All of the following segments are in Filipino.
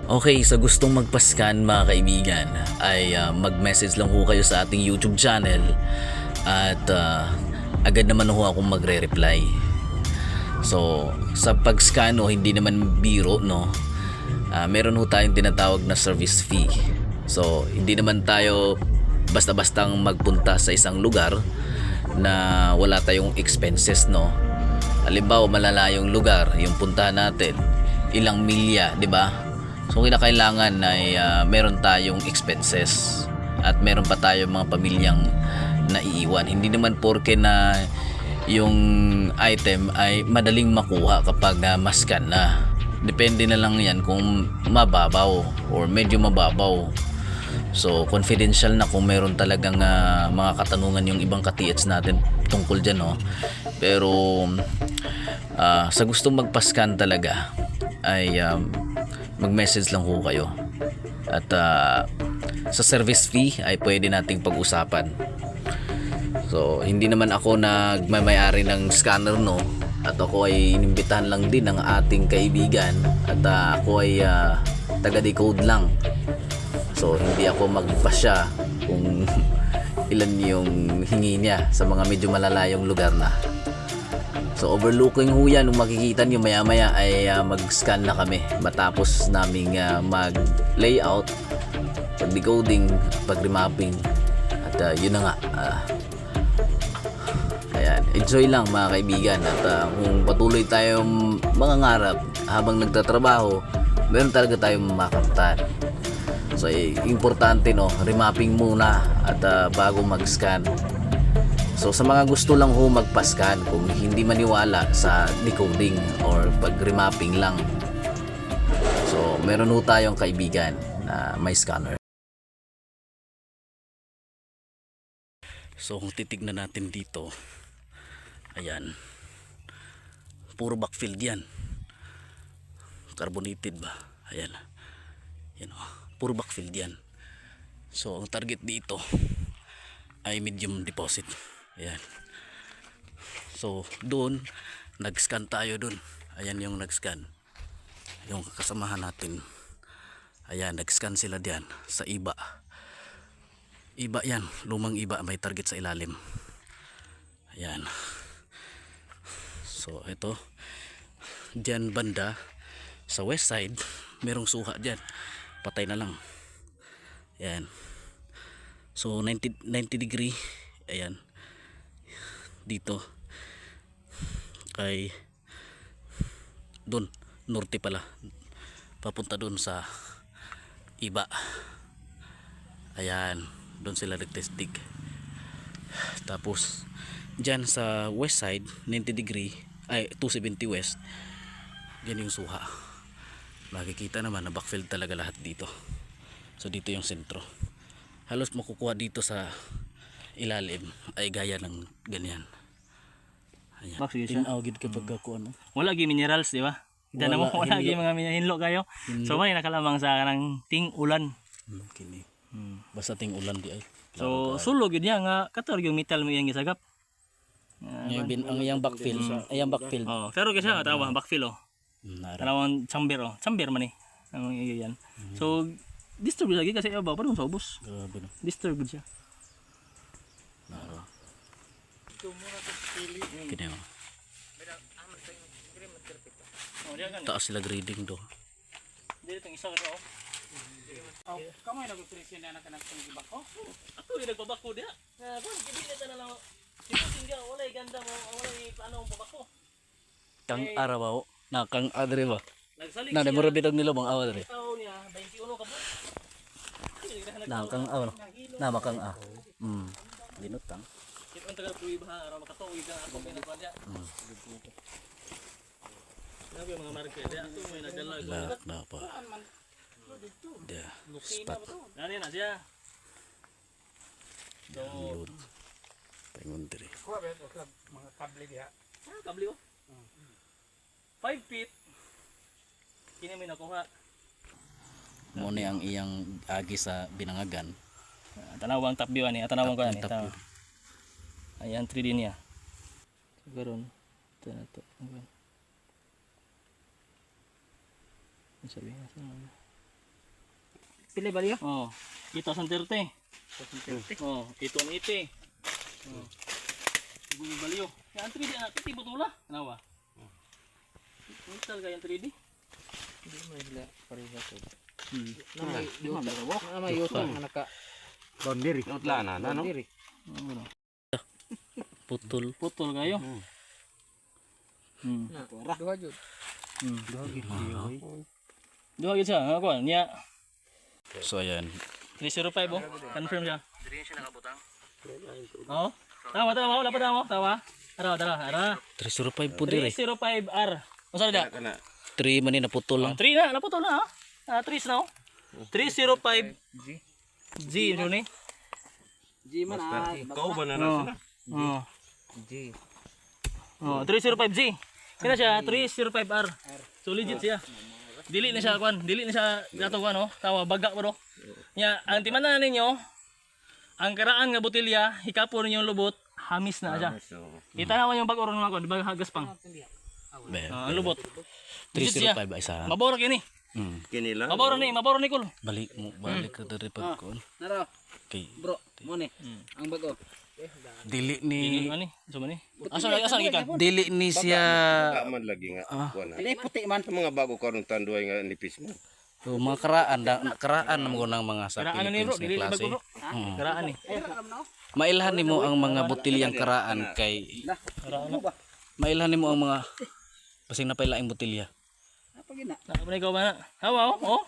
Okay, sa gustong magpascan mga kaibigan ay mag-message lang ho kayo sa ating YouTube channel at agad naman ho akong magre-reply. So, sa pag-scan hindi naman biro no. Meron ho tayong tinatawag na service fee. So, hindi naman tayo basta-bastang magpunta sa isang lugar na wala tayong expenses no. Halimbawa, malalayong lugar yung puntahan natin, ilang milya, 'di ba? So kinakailangan ay meron tayong expenses at meron pa tayong mga pamilyang naiiwan. Hindi naman porke na yung item ay madaling makuha kapag mascan na. Depende na lang yan kung mababaw or medyo mababaw. So confidential na kung meron talagang mga katanungan yung ibang ka-TH natin tungkol dyan no. Pero sa gustong magpascan talaga ay mag-message lang ho kayo. At sa service fee ay pwede nating pag-usapan. So hindi naman ako nagmamay-ari ng scanner no. At ako ay inimbitahan lang din ng ating kaibigan. At ako ay taga-decode lang. So hindi ako magpasya kung ilan yung hingi niya sa mga medyo malalayong lugar na. So overlooking ho yan, kung makikita nyo maya maya ay mag-scan na kami matapos naming mag-layout, pag-decoding, pag-remapping at yun na nga. Ayan, enjoy lang mga kaibigan at kung patuloy tayong mangangarap habang nagtatrabaho, meron talaga tayong makamtan. So importante no, remapping muna at bago mag-scan. So sa mga gusto lang ho magpascan, kung hindi maniwala sa decoding or pag-remapping lang, so meron ho tayong kaibigan na may scanner. So kung titignan natin dito, ayan, puro backfield yan, carbonated ba, ayan, yan o, puro backfield yan. So ang target dito ay medium deposit. Ayan. So doon nag-scan tayo doon. Ayan yung nag-scan. Yung kasamahan natin. Ayan, nag-scan sila diyan sa iba. Iba yan, lumang iba, may target sa ilalim. Ayan. So ito diyan banda sa west side, merong suha diyan. Patay na lang. Ayan. So 90 degree. Ayan. Dito kay doon norte pala, papunta doon sa iba. Ayan, doon sila nagtestig. Tapos dyan sa west side 90 degree ay 270 west, dyan yung suha. Makikita naman na backfield talaga lahat dito. So dito yung sentro, halos makukuha dito sa ilalim ay gaya ng ganyan. Ayan. Tinawagid kapag ako ano. Wala gi minerals, di ba? Kita na mo wala gi mga hinlo kayo. So man nakalamang sa kanang ting ulan. Kini. Basta ting ulan di ay. So sulog yun niya nga kator yung metal mo yang gisagap. Ang iyang backfield, ayang backfield. Oh, pero kasi tawa backfield oh. Tarawang chamber oh. Chamber man eh. Ang yan. So disturb lagi kasi ba pa dun sa ubos. Grabe no. Disturb siya. Naro. Kini oh. Taas sila grading do. Dito tong isa ka oh. Kamu yang nag-present na anak-anak ng ibako? Ako yung nagbabako dia. Na kun kibili na lang. Sino wala ganda mo, wala plano mo babako. Kang araw na kang adre ba? Nagsalig Na demo rabitog nila bang awa dre. taon niya 21 ka po. Na kang awa. Na makang Ginutang. Kita ang tagal kuwi ba araw makatuig ka ako pinagkuan dia. Sabi mga market dia ato may nagdala ko. Lak na pa. Dia spot. Nani na siya. Download. Pengon dre. Kuha ba mga kable diha? Kabli oh. 5 feet. Kini may nakuha. Mo ni ang iyang agi sa binangagan. Tanawang top view ani, tanawang ko ani. Top view. Ayan 3D niya. Karon ito na to. Sabi nga sa Pili ba niyo? Oh, ito sa 30. Oh, ito ang 80. Oh. Gulo baliyo. Yan 3D anak, pati butula. Ano ba? Mental kaya 3D. Hindi mo sila pareha to. Hmm. May yuta nga naka Boundary. Utla na, ano? boundary. Ano? Putol. Putol kayo. Duha jud. Duha gid siya, ako niya. So ayan. 305 oh. Confirm siya. Diri siya nakabutang. Oh. Tawa wala pa tawa. Tara. 305 po dire. 305R. Unsa da? 3 man ni naputol lang. 3 na, naputol na ha. 3 na oh. 305 G yun ni. G man ah. Ikaw ba na Oh. sila? Oh. G. Oh, 305G. Kina siya 305R. So legit siya. Dili na siya dato kuan oh. Tawa baga po do. Nya ang timanan ninyo ang karaan nga botelya hikapo ninyo yung lubot hamis na siya. Kita naman yung bag-oron mga kon, di ba hagas pang. Ang lubot. 305 ay sa. Mabora kini. Kini lang. Mabora ni kul. Balik ka diri pag kon. Naro, Kay bro, mo ni. Ang bago. dili Ini ni ani, so man ni. Asa gikan? dili ni siya Man lagi nga. Kuan na. Dili puti man. Sa mga bago karon tanduay nga nipis mo. so, mga karaan mo ng mga sa Karaan ni bro, Philippines dili ni klase. bag bro. Karaan ni. Mailhan nimo ang mga botilyang karaan kay mailhan nimo ang mga basing napailaing botilya. Apa gina? Apa ni kau mana? Hawa oh.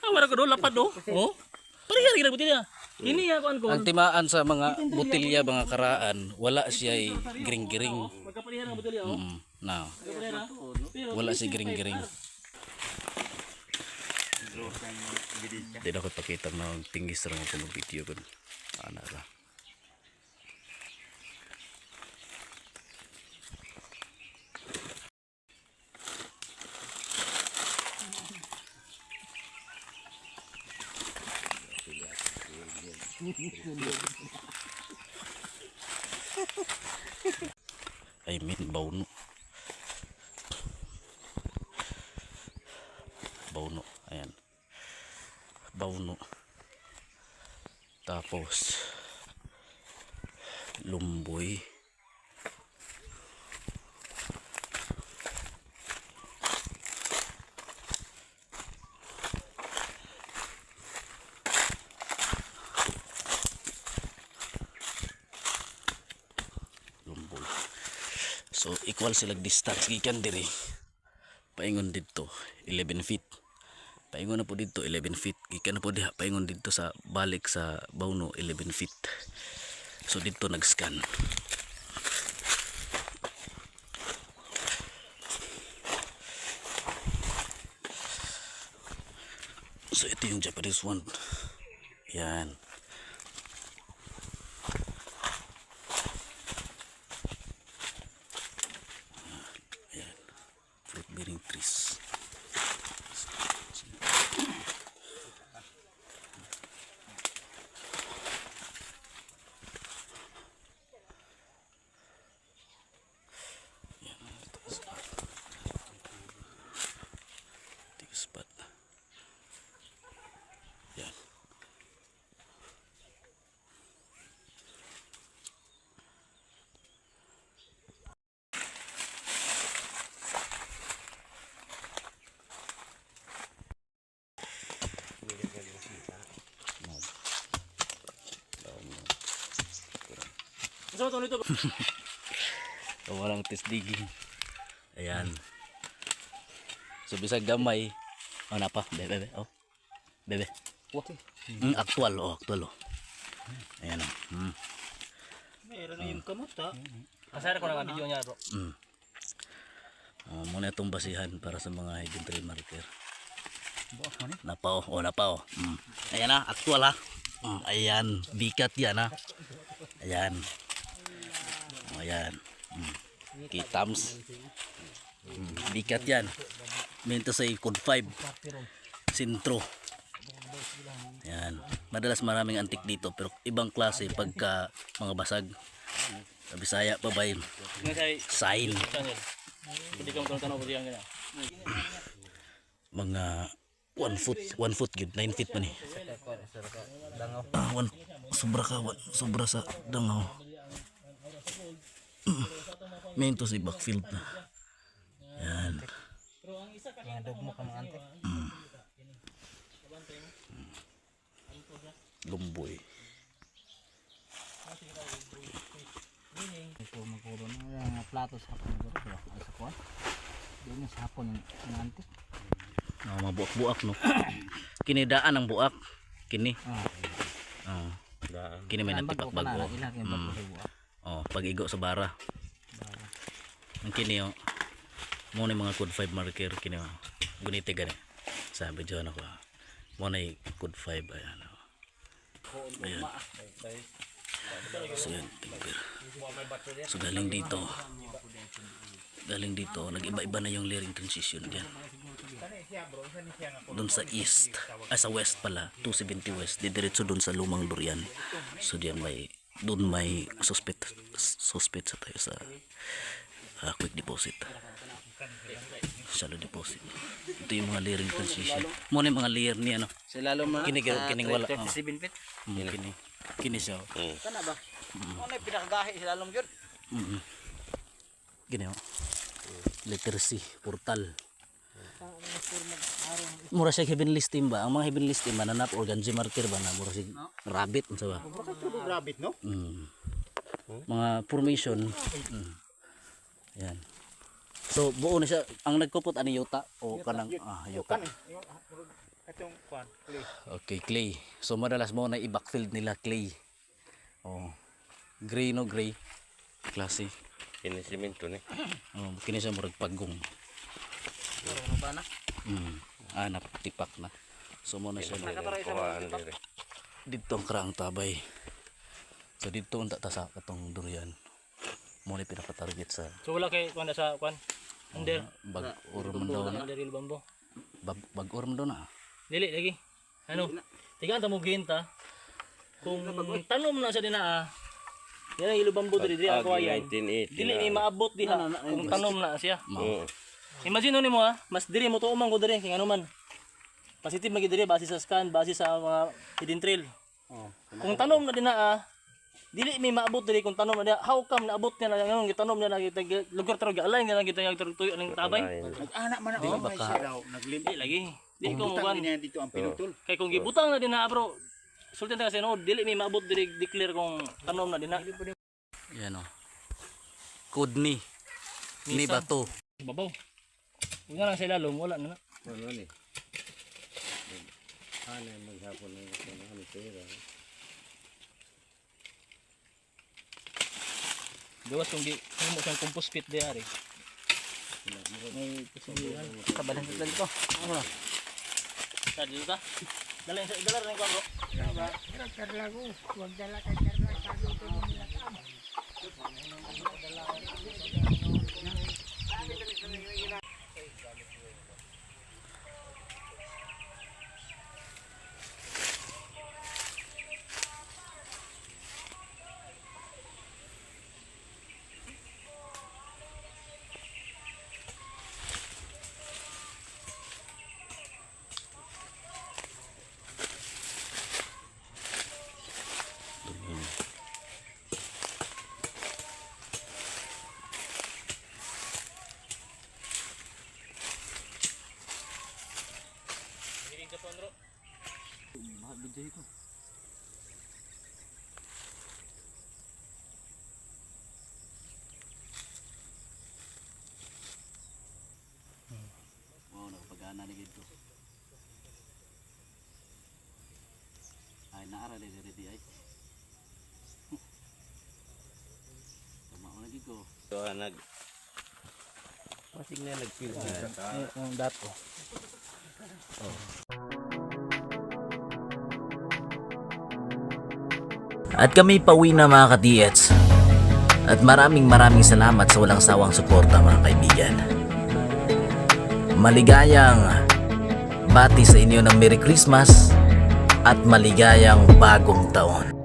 Hawa ko do lapad do. Oh. Parihar kita botelya. Ini ya kuan Ang timaan sa mga botilya mga karaan wala siya giring-giring. Magkaparihar ang botelya oh. Now, Magkaparihar ha. wala si giring-giring. Hindi na ko pakita ng tingis rin ako ng video ko. Ana ra. I mean bauno. Bauno, ayan. Bauno. Tapos lumboy. Lumboy. So equal sila distance gikan diri. Paingon dito 11 feet. Paingon na po dito 11 feet. Gikan na po diha paingon dito sa balik sa Bauno 11 feet. So dito nag-scan. So ito yung Japanese one. Yan. Yan. Fruit bearing trees. Spot. Yan. So to nito. So, walang test digging. Ayan. So bisag gamay. Oh napa, bebe. Oh. Bebe. Aktual oh. Ayan oh. Meron na yung kamot ha. Kasara ko na video niya bro. Oh, muna itong basihan para sa mga high marker. Napa oh, napa oh. Ayan na, aktual ha. Ayan, bikat yan ha. Ayan. Oh, ayan. Kitams. Bikat yan. Minto sa code 5. Sintro. Ayan. Madalas maraming antik dito pero ibang klase pagka mga basag. Sa Bisaya pa ba yun? Sign. Hindi ka magtanong ko diyan gina. Mga 1 foot yun, 9 feet man eh. Sobra sa dangaw. Mento si backfield na. Yan. Mga dugmo ka mga ante. Lumboy. Ito magkulo na mga plato sa hapon siguro. Ay sa kuwan. Doon sa hapon ng ante. Mabuak-buak no. Kinidaan ang buak. Kini. Kini may natipak bago. Ilang yung bago sa buwan. Pag-igo sa bara. Ang kini mo na mga code 5 marker kini gunite gani. Sabi diyan ako. Mo na code 5 ayan. Ayan. So yan, timber. So galing dito, nag-iba-iba na yung layering transition diyan. Doon sa east, sa west pala, 270 west, didiretso doon sa lumang durian. So diyan doon may suspect sa tayo sa quick deposit. Shallow deposit. Ito yung mga layering transition. Muna yung mga layer ni ano. Sa lalo mo na. Kining wala. 37 feet. Kini siya. Kana ba? Ano yung pinakagahi sa lalong yun? Gini letter C, portal. Mura siya heavenly steam ba? Ang mga heavenly steam mananap organza marker ba na mura siya rabbit unsa ba? Rabbit no? Mga formation. Yan. So buo na siya ang nagkupot ani yuta o kanang yuta. Atong kwan, clay. Okay, clay. So madalas mo na i-backfield nila clay. Gray no gray. Klase. Kini simento ni. Kini siya murag pagong. Ano ba na? Napatipak na. So mo na siya Kuhaan dire. dito ang karaang tabay. So dito ang tatasa katong durian. Mo na pinaka-target sa So wala kay kuan sa kuan. Under. Bag-orm daw na. Under il bambo. Bag-orm daw na. Dili lagi. Ano? Tigaan ta mo ginta. Kung tanom na sa dinaa. Yan ang ilubambo diri ako ayan. 1980. Dili ni maabot diha kung tanom na siya. Oo. Imagine ni mo mas diri mo tuumang ko diri kay ano man. Positive magi diri base sa scan, base sa mga hidden trail. Kung tanom na dinaa, dili may maabot diri kung tanom na diha. How come naabot niya na ngayong gitanom niya na lugar taro galay nga kita yang tuyo ning tabay. Anak man ako may silaw. Dili lagi. Di ko mo kan. Dito ang pinutol. Kay kung gibutang na dinaa bro. Sultan ta kasi no, dili may maabot diri declare kung tanom na dinaa. Yan o. Kudni. Ni bato. Babaw. Kung nga lang sa ilalom, wala na na. Ano ni? Ano maghapon ng ano pera. Gawas kung mo siyang compost pit di ari. May kusulihan. Kabalan sa dito. Ano? Sa dito ta. Dala rin ko bro. Karlago, huwag dala kay karlag dito mo nila kamo. Nakapagana ni gito. Ay naara diri di ay. Tama na gito. So Pasig na nag-feel na. Ang dato. At kami pauwi na mga ka-DH. At maraming salamat sa walang sawang suporta mga kaibigan. Maligayang bati sa inyo ng Merry Christmas at maligayang bagong taon.